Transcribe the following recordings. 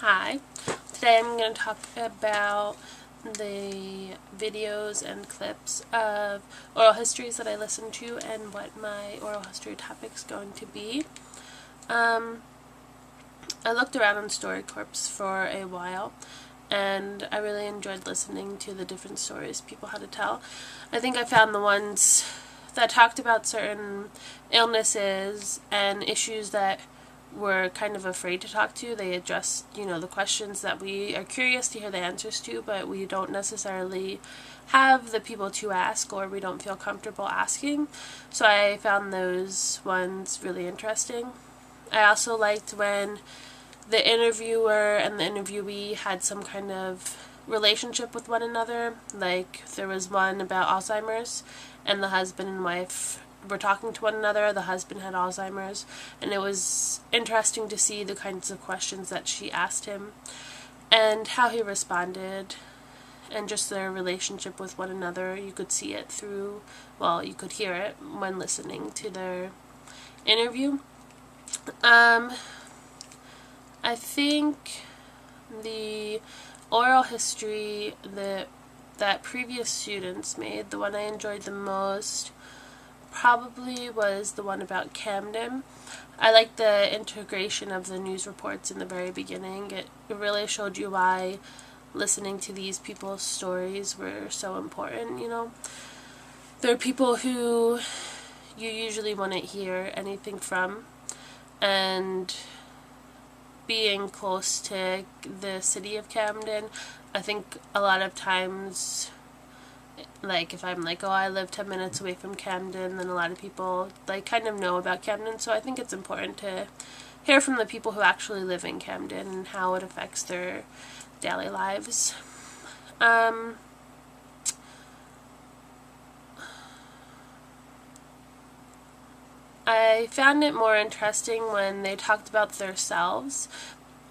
Hi, today I'm going to talk about the videos and clips of oral histories that I listen to and what my oral history topic is going to be. I looked around on StoryCorps for a while and I really enjoyed listening to the different stories people had to tell. I think I found the ones that talked about certain illnesses and issues that we're kind of afraid to talk to. They address, the questions that we are curious to hear the answers to, but we don't necessarily have the people to ask, or we don't feel comfortable asking. So I found those ones really interesting. I also liked when the interviewer and the interviewee had some kind of relationship with one another. Like, there was one about Alzheimer's, and the husband and wife were talking to one another. The husband had Alzheimer's, and it was interesting to see the kinds of questions that she asked him and how he responded, and just their relationship with one another. You could see it through, you could hear it when listening to their interview. I think the oral history that previous students made, the one I enjoyed the most, probably was the one about Camden. I liked the integration of the news reports in the very beginning. It really showed you why listening to these people's stories were so important, They're people who you usually wouldn't hear anything from, and being close to the city of Camden, I think a lot of times, like, if I'm like, oh, I live 10 minutes away from Camden, then a lot of people kind of know about Camden. So I think it's important to hear from the people who actually live in Camden and how it affects their daily lives. I found it more interesting when they talked about themselves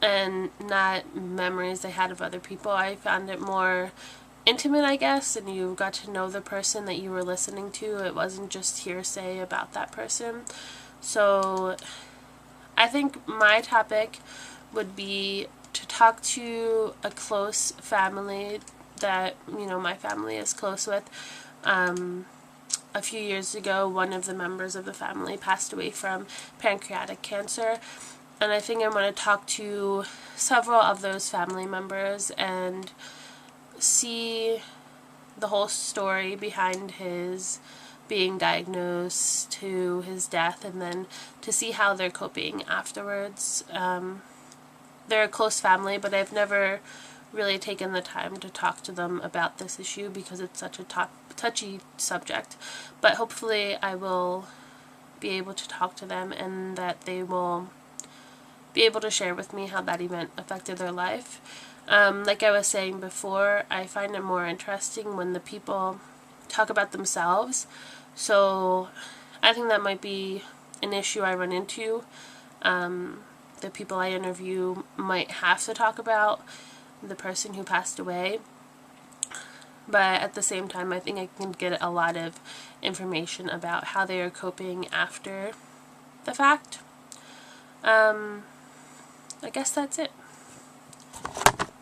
and not memories they had of other people. I found it more intimate, I guess, and you got to know the person that you were listening to. It wasn't just hearsay about that person. So I think my topic would be to talk to a close family that, my family is close with. A few years ago, one of the members of the family passed away from pancreatic cancer, and I think I'm going to talk to several of those family members and see the whole story behind his being diagnosed to his death, and then to see how they're coping afterwards. They're a close family, but I've never really taken the time to talk to them about this issue because it's such a touchy subject. But hopefully I will be able to talk to them, and that they will be able to share with me how that event affected their life. Like I was saying before, I find it more interesting when the people talk about themselves. So I think that might be an issue I run into. The people I interview might have to talk about the person who passed away, but at the same time, I think I can get a lot of information about how they are coping after the fact. I guess that's it.